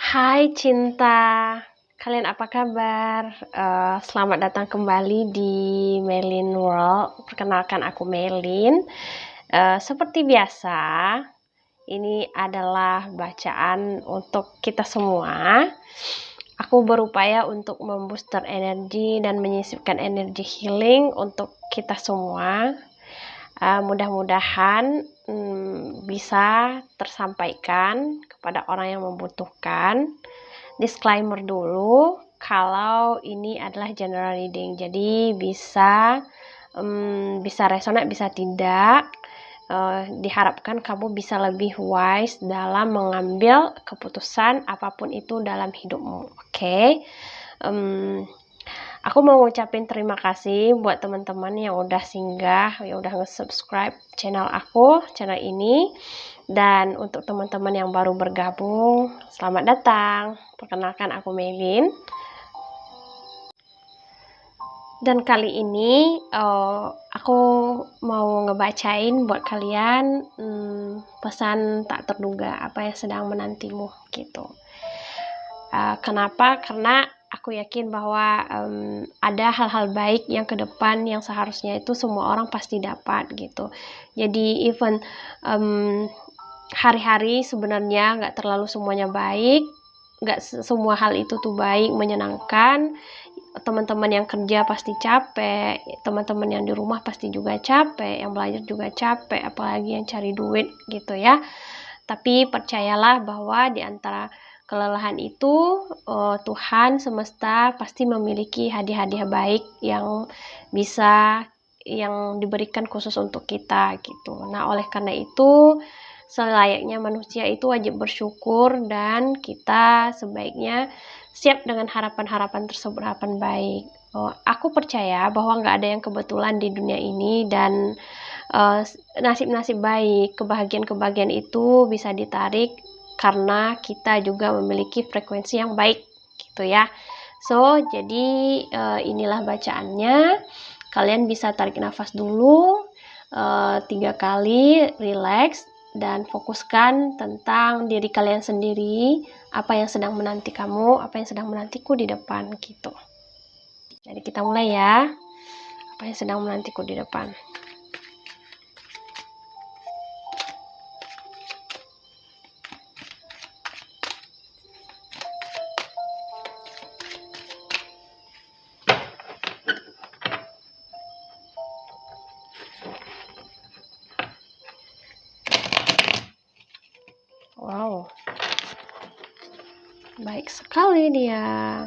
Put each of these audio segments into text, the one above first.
Hai Cinta, kalian apa kabar? Selamat datang kembali di Melin World. Perkenalkan aku Melin. Seperti biasa, ini adalah bacaan untuk kita semua. Aku berupaya untuk membooster energi dan menyisipkan energi healing untuk kita semua. Mudah-mudahan bisa tersampaikan kepada orang yang membutuhkan. Disclaimer dulu, kalau ini adalah general reading, jadi bisa resonate, bisa tidak. Diharapkan kamu bisa lebih wise dalam mengambil keputusan apapun itu dalam hidupmu. Oke? Aku mau ngucapin terima kasih buat teman-teman yang udah singgah, yang udah nge-subscribe channel ini. Dan untuk teman-teman yang baru bergabung, selamat datang. Perkenalkan aku Melin. Dan kali ini aku mau ngebacain buat kalian pesan tak terduga apa yang sedang menantimu gitu. Kenapa? Karena aku yakin bahwa ada hal-hal baik yang ke depan yang seharusnya itu semua orang pasti dapat gitu. Jadi even hari-hari sebenarnya nggak terlalu semuanya baik, nggak semua hal itu tuh baik, menyenangkan. Teman-teman yang kerja pasti capek, teman-teman yang di rumah pasti juga capek, yang belajar juga capek, apalagi yang cari duit gitu ya. Tapi percayalah bahwa di antara kelelahan itu Tuhan semesta pasti memiliki hadiah-hadiah baik yang diberikan khusus untuk kita gitu. Nah, oleh karena itu selayaknya manusia itu wajib bersyukur dan kita sebaiknya siap dengan harapan-harapan tersebut, harapan baik. Aku percaya bahwa nggak ada yang kebetulan di dunia ini dan nasib-nasib baik, kebahagiaan-kebahagiaan itu bisa ditarik karena kita juga memiliki frekuensi yang baik gitu ya. So, jadi inilah bacaannya. Kalian bisa tarik nafas dulu 3 kali, relax, dan fokuskan tentang diri kalian sendiri, apa yang sedang menanti kamu, apa yang sedang menantiku di depan gitu. Jadi kita mulai ya. Apa yang sedang menantiku di depan. Wow, baik sekali dia.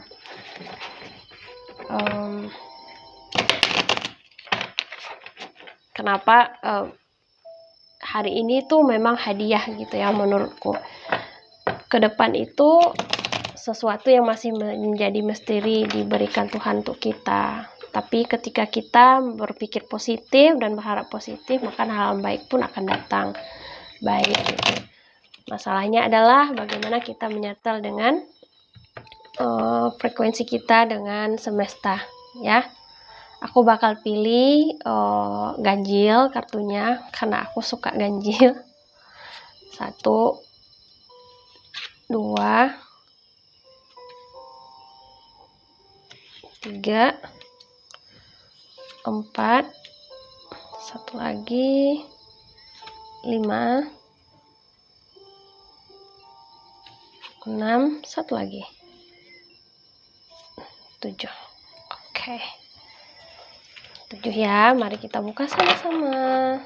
Kenapa hari ini tuh memang hadiah gitu ya menurutku. Ke depan itu sesuatu yang masih menjadi misteri diberikan Tuhan untuk kita. Tapi ketika kita berpikir positif dan berharap positif, maka hal baik pun akan datang baik gitu. Masalahnya adalah bagaimana kita menyetel dengan frekuensi kita dengan semesta ya. Aku bakal pilih ganjil kartunya karena aku suka ganjil. 1, 2, 3, 4, satu lagi, 5, 6, satu lagi, 7. Oke. 7 ya, mari kita buka sama-sama.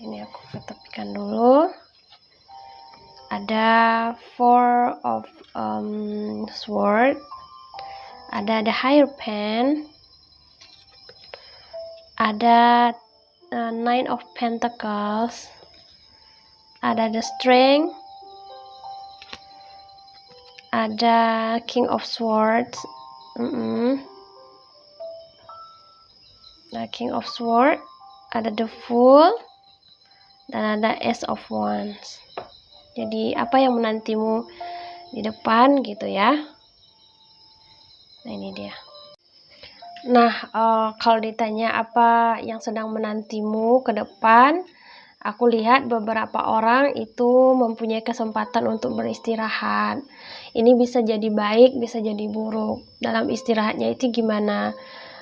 Ini aku ketepikan dulu. Ada 4 of sword, ada the Hierophant, ada 9 of Pentacles, ada the Strength, ada King of Swords, nah King of Swords, ada the Fool, dan ada Ace of Wands. Jadi apa yang menantimu di depan gitu ya. Nah ini dia. Nah kalau ditanya apa yang sedang menantimu ke depan, Aku lihat beberapa orang itu mempunyai kesempatan untuk beristirahat. Ini bisa jadi baik, bisa jadi buruk. Dalam istirahatnya itu gimana?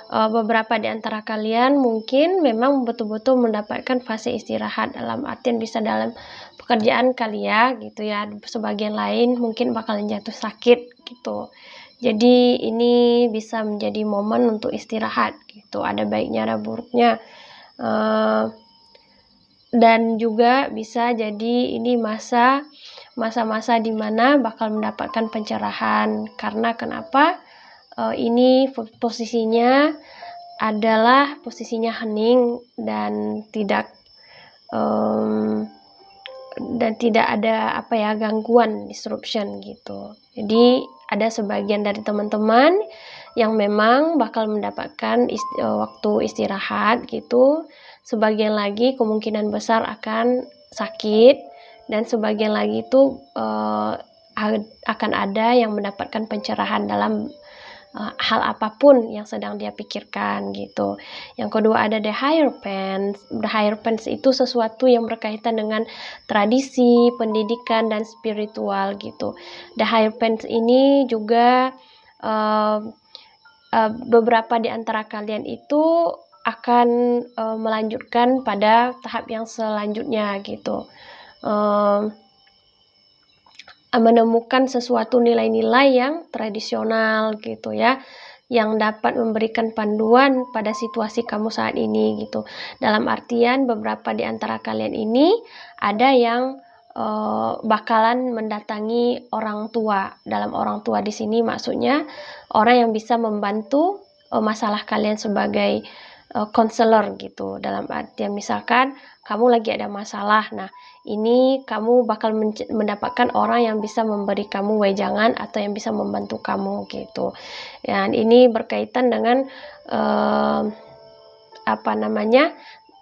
Beberapa di antara kalian mungkin memang betul-betul mendapatkan fase istirahat, dalam artian bisa dalam pekerjaan kali ya, gitu ya. Sebagian lain mungkin bakalan jatuh sakit, gitu. Jadi ini bisa menjadi momen untuk istirahat, gitu. Ada baiknya, ada buruknya. Dan juga bisa jadi ini masa-masa di mana bakal mendapatkan pencerahan. Karena kenapa? Ini posisinya adalah posisinya hening dan tidak ada gangguan, disruption gitu. Jadi ada sebagian dari teman-teman yang memang bakal mendapatkan waktu istirahat gitu. Sebagian lagi kemungkinan besar akan sakit, dan sebagian lagi itu akan ada yang mendapatkan pencerahan dalam hal apapun yang sedang dia pikirkan gitu. Yang kedua ada the hierophants. The hierophants itu sesuatu yang berkaitan dengan tradisi, pendidikan, dan spiritual gitu. The hierophants ini juga beberapa di antara kalian itu akan melanjutkan pada tahap yang selanjutnya gitu. Menemukan sesuatu nilai-nilai yang tradisional gitu ya, yang dapat memberikan panduan pada situasi kamu saat ini gitu. Dalam artian beberapa di antara kalian ini ada yang bakalan mendatangi orang tua. Dalam orang tua di sini maksudnya orang yang bisa membantu masalah kalian sebagai konselor gitu. Dalam artian misalkan kamu lagi ada masalah, nah ini kamu bakal mendapatkan orang yang bisa memberi kamu wejangan atau yang bisa membantu kamu gitu. Dan ini berkaitan dengan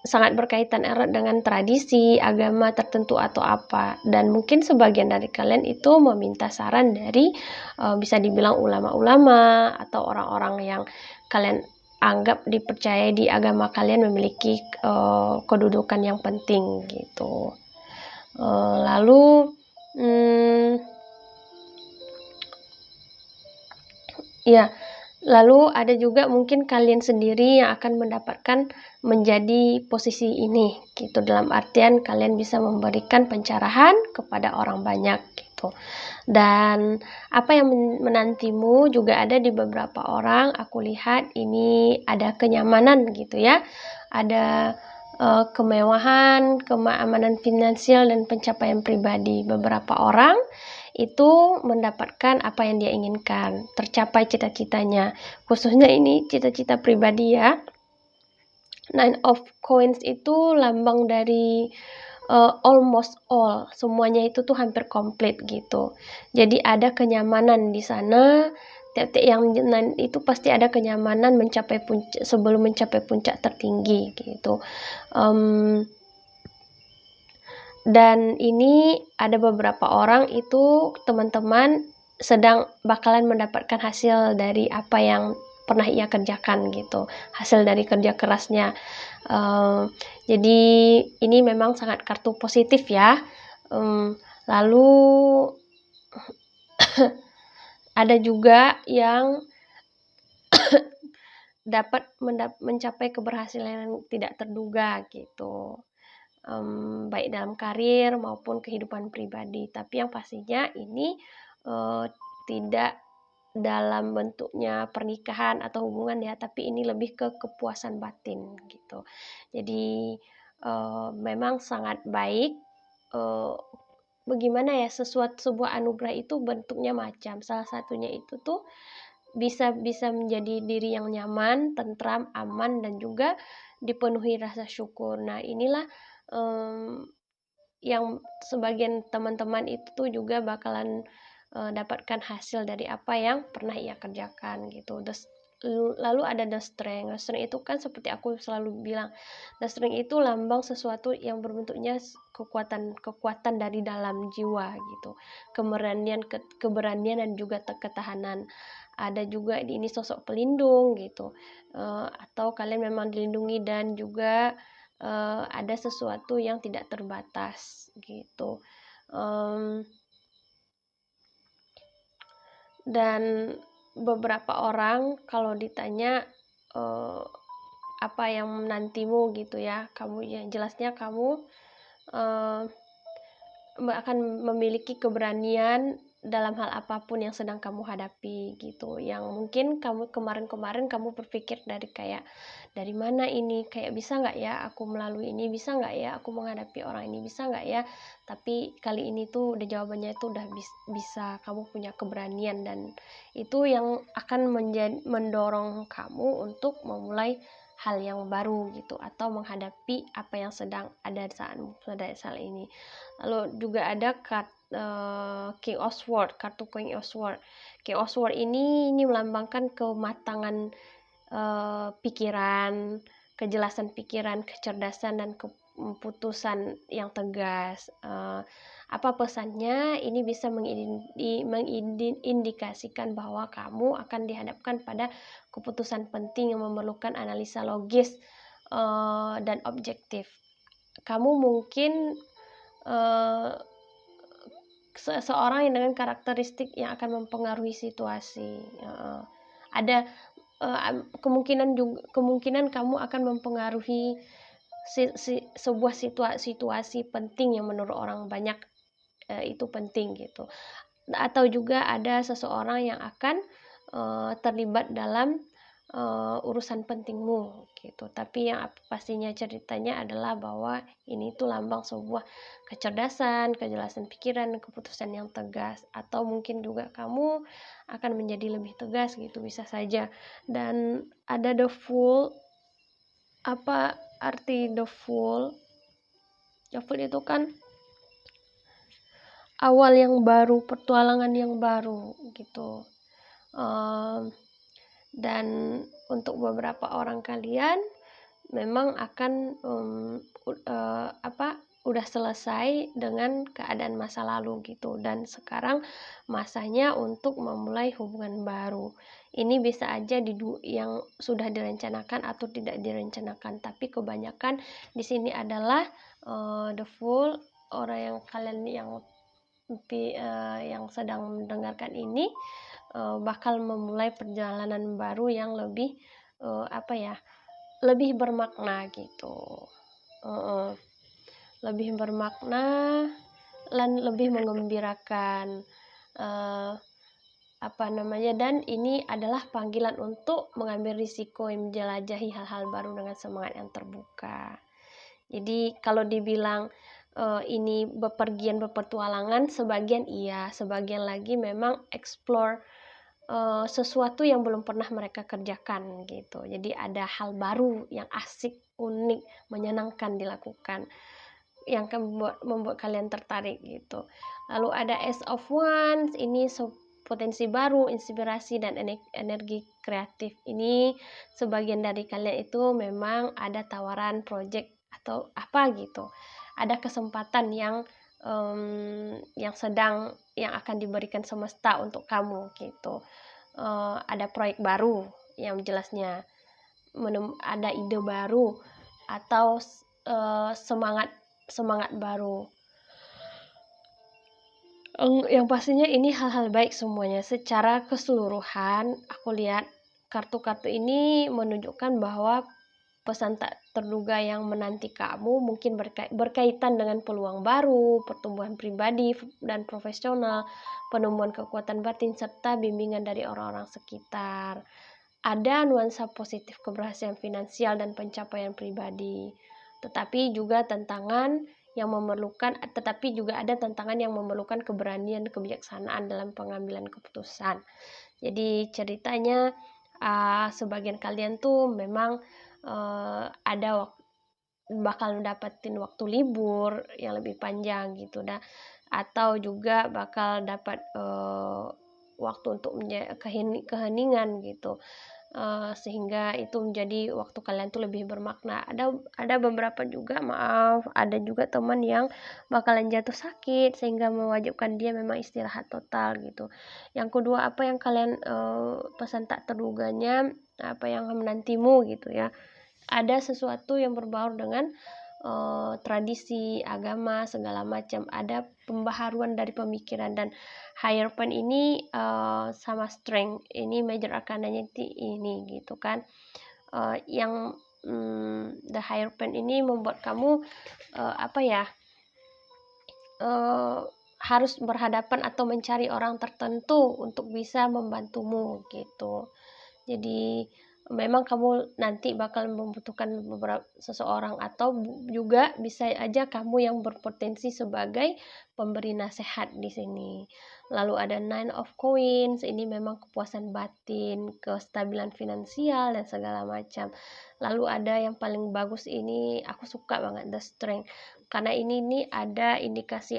sangat berkaitan erat dengan tradisi, agama tertentu atau apa. Dan mungkin sebagian dari kalian itu meminta saran dari bisa dibilang ulama-ulama atau orang-orang yang kalian anggap dipercaya di agama kalian memiliki kedudukan yang penting gitu. Lalu ada juga mungkin kalian sendiri yang akan mendapatkan menjadi posisi ini gitu, dalam artian kalian bisa memberikan pencerahan kepada orang banyak gitu. Dan apa yang menantimu juga ada di beberapa orang. Aku lihat ini ada kenyamanan gitu ya, ada kemewahan, keamanan finansial, dan pencapaian pribadi. Beberapa orang itu mendapatkan apa yang dia inginkan, tercapai cita-citanya, khususnya ini cita-cita pribadi ya. Nine of Coins itu lambang dari almost all, semuanya itu tuh hampir komplit gitu. Jadi ada kenyamanan di sana. Tiap-tiap yang itu pasti ada kenyamanan mencapai puncak, sebelum mencapai puncak tertinggi gitu. Dan ini ada beberapa orang itu teman-teman sedang bakalan mendapatkan hasil dari apa yang pernah ia kerjakan gitu, hasil dari kerja kerasnya. Jadi ini memang sangat kartu positif ya. Lalu ada juga yang dapat mencapai keberhasilan yang tidak terduga gitu. Baik dalam karir maupun kehidupan pribadi. Tapi yang pastinya ini tidak dalam bentuknya pernikahan atau hubungan ya, tapi ini lebih ke kepuasan batin gitu. Jadi memang sangat baik. Bagaimana ya, sebuah anugerah itu bentuknya macam. Salah satunya itu tuh bisa menjadi diri yang nyaman, tentram, aman, dan juga dipenuhi rasa syukur. Nah inilah yang sebagian teman-teman itu tuh juga bakalan dapatkan hasil dari apa yang pernah ia kerjakan gitu. Lalu ada the strength. The strength itu kan seperti aku selalu bilang, the strength itu lambang sesuatu yang berbentuknya kekuatan dari dalam jiwa gitu, keberanian dan juga ketahanan. Ada juga ini sosok pelindung gitu, atau kalian memang dilindungi dan juga ada sesuatu yang tidak terbatas gitu. Dan beberapa orang kalau ditanya apa yang menantimu gitu ya, kamu ya jelasnya kamu akan memiliki keberanian dalam hal apapun yang sedang kamu hadapi gitu, yang mungkin kamu kemarin-kemarin kamu berpikir dari mana ini, kayak bisa nggak ya aku melalui ini, bisa nggak ya aku menghadapi orang ini, bisa nggak ya, tapi kali ini tuh udah jawabannya itu udah bisa, kamu punya keberanian, dan itu yang akan mendorong kamu untuk memulai hal yang baru gitu, atau menghadapi apa yang sedang ada saat ini. Lalu juga ada King of Swords, kartu King of Swords. King of Swords ini melambangkan kematangan pikiran, kejelasan pikiran, kecerdasan, dan keputusan yang tegas. Apa pesannya? Ini bisa mengindikasikan bahwa kamu akan dihadapkan pada keputusan penting yang memerlukan analisa logis dan objektif. Kamu mungkin seseorang yang dengan karakteristik yang akan mempengaruhi situasi. Ada kemungkinan kamu akan mempengaruhi sebuah situasi penting yang menurut orang banyak itu penting gitu. Atau juga ada seseorang yang akan terlibat dalam urusan pentingmu gitu. Tapi yang pastinya ceritanya adalah bahwa ini tuh lambang sebuah kecerdasan, kejelasan pikiran, keputusan yang tegas, atau mungkin juga kamu akan menjadi lebih tegas gitu, bisa saja. Dan ada the Fool. Apa arti the Fool? The Fool itu kan awal yang baru, petualangan yang baru gitu. Dan untuk beberapa orang kalian memang akan udah selesai dengan keadaan masa lalu gitu, dan sekarang masanya untuk memulai hubungan baru. Ini bisa aja yang sudah direncanakan atau tidak direncanakan, tapi kebanyakan di sini adalah the Fool. Orang yang kalian yang sedang mendengarkan ini bakal memulai perjalanan baru yang lebih lebih bermakna gitu, lebih bermakna dan lebih mengembirakan, dan ini adalah panggilan untuk mengambil risiko yang menjelajahi hal-hal baru dengan semangat yang terbuka. Jadi kalau dibilang ini berpetualangan, sebagian iya, sebagian lagi memang explore sesuatu yang belum pernah mereka kerjakan gitu. Jadi ada hal baru yang asik, unik, menyenangkan dilakukan, yang membuat kalian tertarik gitu. Lalu ada Ace of Wands, ini potensi baru, inspirasi, dan energi kreatif. Ini sebagian dari kalian itu memang ada tawaran project atau apa gitu, ada kesempatan yang akan diberikan semesta untuk kamu gitu. Ada proyek baru yang jelasnya, ada ide baru atau semangat baru. Yang pastinya ini hal-hal baik semuanya. Secara keseluruhan aku lihat kartu-kartu ini menunjukkan bahwa pesan tak terduga yang menanti kamu mungkin berkaitan dengan peluang baru, pertumbuhan pribadi dan profesional, penemuan kekuatan batin, serta bimbingan dari orang-orang sekitar. Ada nuansa positif keberhasilan finansial dan pencapaian pribadi. Tetapi juga ada tantangan yang memerlukan keberanian dan kebijaksanaan dalam pengambilan keputusan. Jadi ceritanya sebagian kalian tuh memang bakal dapetin waktu libur yang lebih panjang gitu atau juga bakal dapat waktu untuk keheningan gitu, sehingga itu menjadi waktu kalian tuh lebih bermakna. Ada beberapa juga, ada juga teman yang bakalan jatuh sakit sehingga mewajibkan dia memang istirahat total gitu. Yang kedua, apa yang kalian pesan tak terduganya, apa yang menantimu gitu ya, ada sesuatu yang berbaur dengan tradisi, agama, segala macam. Ada pembaharuan dari pemikiran, dan Hierophant ini sama Strength, ini major arkananya ini gitu kan. Yang The Hierophant ini membuat kamu harus berhadapan atau mencari orang tertentu untuk bisa membantumu gitu. Jadi memang kamu nanti bakal membutuhkan seseorang, atau juga bisa aja kamu yang berpotensi sebagai pemberi nasihat di sini. Lalu ada Nine of Coins, ini memang kepuasan batin, kestabilan finansial dan segala macam. Lalu ada yang paling bagus ini, aku suka banget, The Strength, karena ini ada indikasi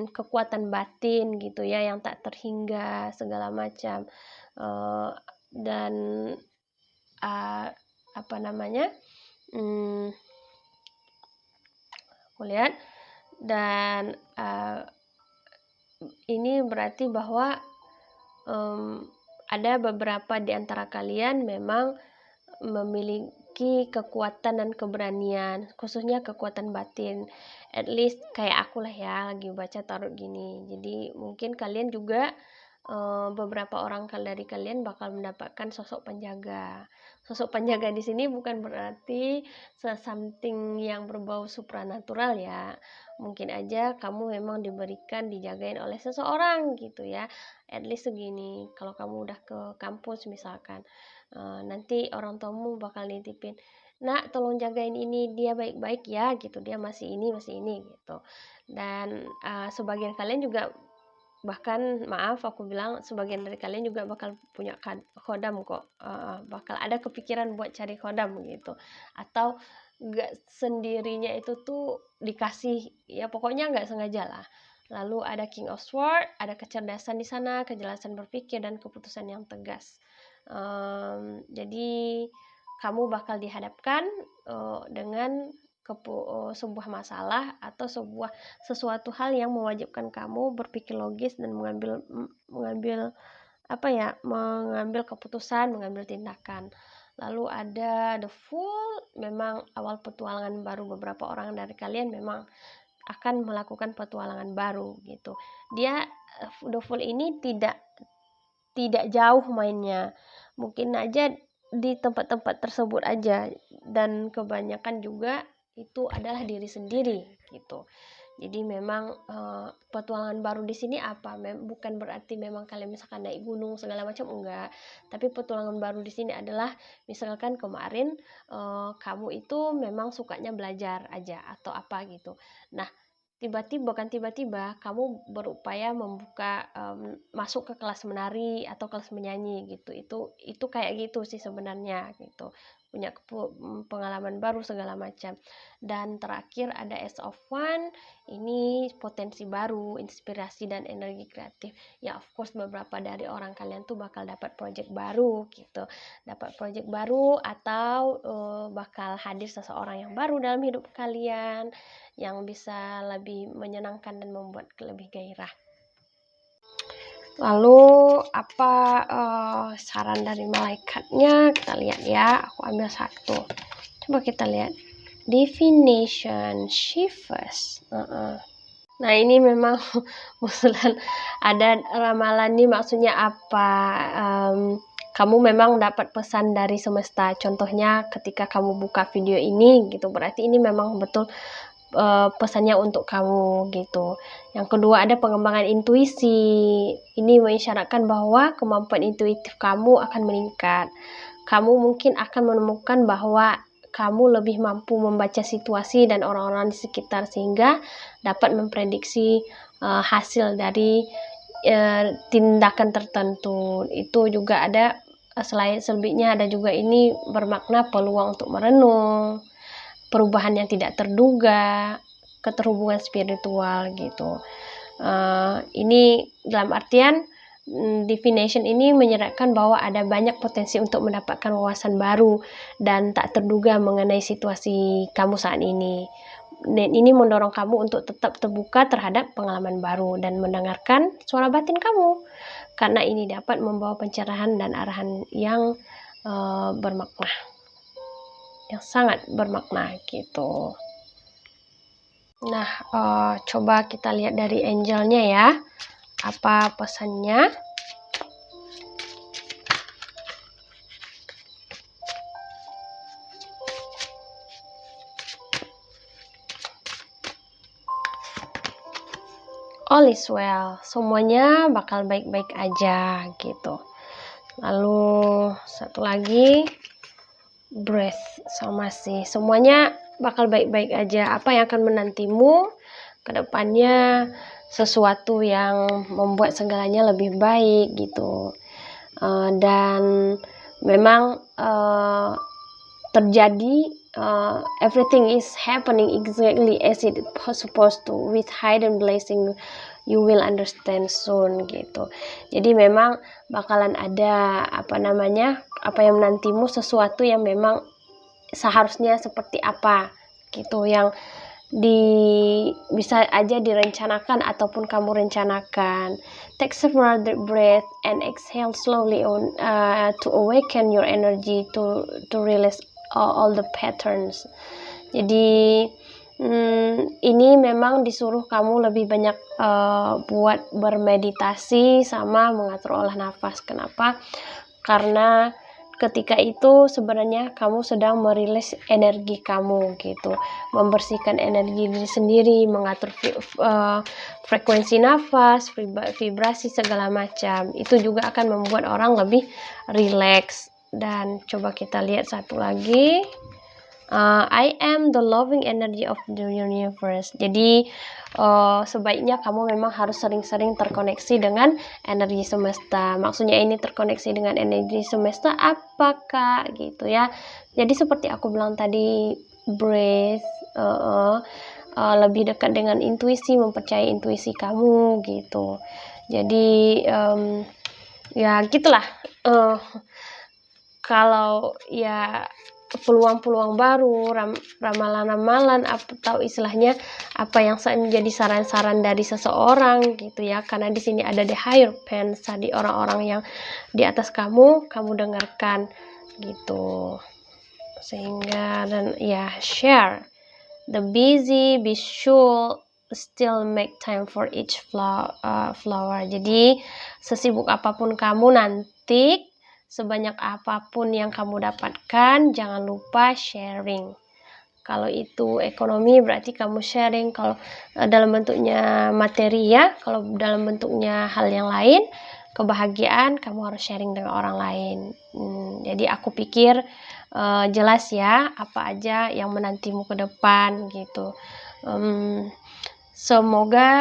kekuatan batin gitu ya, yang tak terhingga segala macam. Dan aku lihat, dan ini berarti bahwa ada beberapa di antara kalian memang memiliki kekuatan dan keberanian, khususnya kekuatan batin. At least kayak aku lah ya, lagi baca tarot gini. Jadi mungkin kalian juga beberapa orang dari kalian bakal mendapatkan sosok penjaga. Sosok penjaga di sini bukan berarti something yang berbau supranatural ya. Mungkin aja kamu memang dijagain oleh seseorang gitu ya. At least segini, kalau kamu udah ke kampus misalkan, nanti orang tuamu bakal nitipin, "Nak, tolong jagain ini, dia baik-baik ya," gitu, "dia masih ini gitu." Dan sebagian kalian juga, bahkan maaf aku bilang, sebagian dari kalian juga bakal punya khodam kok, bakal ada kepikiran buat cari khodam gitu, atau nggak sendirinya itu tuh dikasih, ya pokoknya nggak sengaja lah. Lalu ada King of Swords, ada kecerdasan di sana, kejelasan berpikir dan keputusan yang tegas. Jadi kamu bakal dihadapkan dengan sebuah masalah atau sesuatu hal yang mewajibkan kamu berpikir logis dan mengambil keputusan, mengambil tindakan. Lalu ada The Fool, memang awal petualangan baru. Beberapa orang dari kalian memang akan melakukan petualangan baru gitu. Dia The Fool ini tidak jauh mainnya, mungkin aja di tempat-tempat tersebut aja, dan kebanyakan juga itu adalah diri sendiri gitu. Jadi memang petualangan baru di sini bukan berarti memang kalian misalkan naik gunung segala macam, enggak. Tapi petualangan baru di sini adalah misalkan kemarin kamu itu memang sukanya belajar aja atau apa gitu. Nah, tiba-tiba kamu berupaya membuka masuk ke kelas menari atau kelas menyanyi gitu. Itu kayak gitu sih sebenarnya gitu, punya pengalaman baru segala macam. Dan terakhir ada Ace of Wands, ini potensi baru, inspirasi dan energi kreatif. Ya of course beberapa dari orang kalian tuh bakal dapat project baru gitu, atau bakal hadir seseorang yang baru dalam hidup kalian yang bisa lebih menyenangkan dan membuat lebih gairah. Lalu apa saran dari malaikatnya? Kita lihat ya, aku ambil satu. Coba kita lihat. Divination Shivers. Nah ini memang usulan, ada ramalan nih, maksudnya apa? Kamu memang dapat pesan dari semesta. Contohnya ketika kamu buka video ini gitu, berarti ini memang betul pesannya untuk kamu gitu. Yang kedua ada pengembangan intuisi. Ini mengisyaratkan bahwa kemampuan intuitif kamu akan meningkat. Kamu mungkin akan menemukan bahwa kamu lebih mampu membaca situasi dan orang-orang di sekitar, sehingga dapat memprediksi hasil dari tindakan tertentu. Itu juga ada, selain selebihnya ada juga ini bermakna peluang untuk merenung, perubahan yang tidak terduga, keterhubungan spiritual gitu. Ini dalam artian divination ini menyeratkan bahwa ada banyak potensi untuk mendapatkan wawasan baru dan tak terduga mengenai situasi kamu saat ini. Dan ini mendorong kamu untuk tetap terbuka terhadap pengalaman baru dan mendengarkan suara batin kamu, karena ini dapat membawa pencerahan dan arahan yang bermakna. yang sangat bermakna gitu. Nah, coba kita lihat dari angelnya ya, apa pesannya. All is well, semuanya bakal baik-baik aja gitu. Lalu satu lagi, breath, sama sih, semuanya bakal baik-baik aja. Apa yang akan menantimu ke depannya, sesuatu yang membuat segalanya lebih baik gitu. Dan memang terjadi, everything is happening exactly as it was supposed to, with hidden blessing you will understand soon gitu. Jadi memang bakalan ada apa yang menantimu, sesuatu yang memang seharusnya seperti apa gitu, yang bisa aja direncanakan ataupun kamu rencanakan. Take several deep breath and exhale slowly to awaken your energy to release all the patterns. Jadi ini memang disuruh kamu lebih banyak buat bermeditasi sama mengatur olah nafas. Kenapa? Karena ketika itu sebenarnya kamu sedang merilis energi kamu gitu, membersihkan energi diri sendiri, mengatur frekuensi nafas, vibrasi segala macam. Itu juga akan membuat orang lebih rileks. Dan coba kita lihat satu lagi, I am the loving energy of the universe. Jadi sebaiknya kamu memang harus sering-sering terkoneksi dengan energi semesta. Maksudnya ini terkoneksi dengan energi semesta apakah gitu ya. Jadi seperti aku bilang tadi, breathe, lebih dekat dengan intuisi, mempercayai intuisi kamu gitu. Jadi ya gitulah. Kalau ya peluang-peluang baru, ramalan-ramalan atau istilahnya apa yang menjadi saran-saran dari seseorang gitu ya, karena di sini ada the higher pens, tadi orang-orang yang di atas kamu dengarkan gitu. Sehingga dan ya, share the busy be sure still make time for each flower. Jadi sesibuk apapun kamu nanti, sebanyak apapun yang kamu dapatkan, jangan lupa sharing. Kalau itu ekonomi berarti kamu sharing, kalau dalam bentuknya materi ya, kalau dalam bentuknya hal yang lain, kebahagiaan, kamu harus sharing dengan orang lain. Jadi aku pikir jelas ya apa aja yang menantimu ke depan gitu. Semoga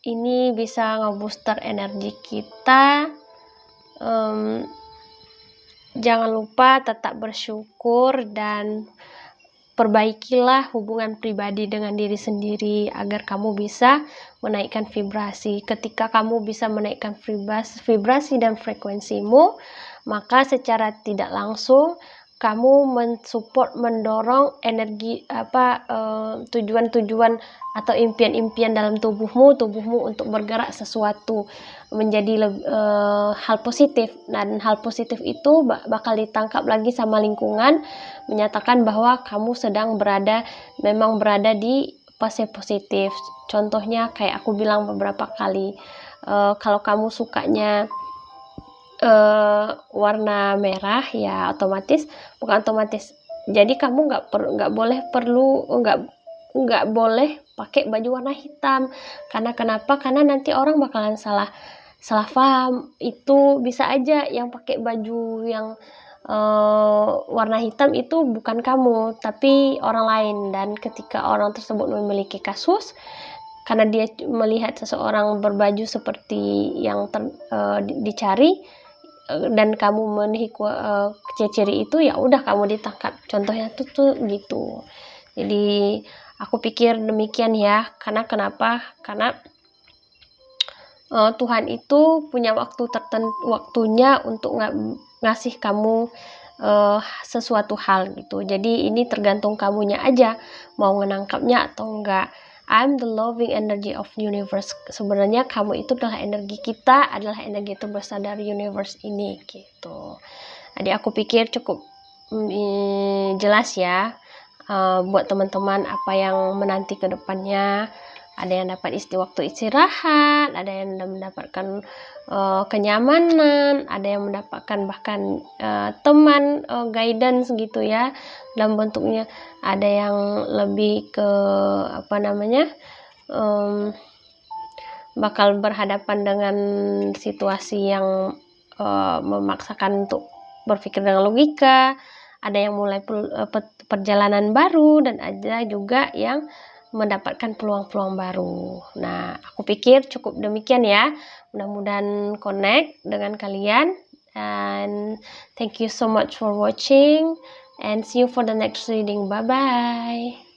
ini bisa ngebooster energi kita. Jangan lupa tetap bersyukur dan perbaikilah hubungan pribadi dengan diri sendiri agar kamu bisa menaikkan vibrasi. Ketika kamu bisa menaikkan vibrasi dan frekuensimu, maka secara tidak langsung kamu mensupport, mendorong energi tujuan-tujuan atau impian-impian dalam tubuhmu untuk bergerak sesuatu menjadi hal positif. Dan hal positif itu bakal ditangkap lagi sama lingkungan, menyatakan bahwa kamu sedang berada di fase positif. Contohnya kayak aku bilang beberapa kali, kalau kamu sukanya warna merah ya jadi kamu nggak boleh pakai baju warna hitam. Karena kenapa? Karena nanti orang bakalan salah paham. Itu bisa aja yang pakai baju yang warna hitam itu bukan kamu, tapi orang lain. Dan ketika orang tersebut memiliki kasus karena dia melihat seseorang berbaju seperti yang dicari, dan kamu memenuhi ciri itu, ya udah kamu ditangkap. Contohnya tuh gitu. Jadi aku pikir demikian ya. Karena kenapa? Karena Tuhan itu punya waktunya untuk ngasih kamu sesuatu hal gitu. Jadi ini tergantung kamunya aja mau menangkapnya atau enggak. I'm the loving energy of universe. Sebenarnya kamu itu adalah energi kita, adalah energi terbesar dari universe ini gitu. Jadi aku pikir cukup jelas ya buat teman-teman apa yang menanti ke depannya. Ada yang dapat waktu istirahat, ada yang mendapatkan kenyamanan, ada yang mendapatkan bahkan teman, guidance gitu ya, dalam bentuknya ada yang lebih ke bakal berhadapan dengan situasi yang memaksakan untuk berpikir dengan logika, ada yang mulai perjalanan baru, dan ada juga yang mendapatkan peluang-peluang baru. Nah, aku pikir cukup demikian ya. Mudah-mudahan connect dengan kalian. And thank you so much for watching. And see you for the next reading. Bye-bye.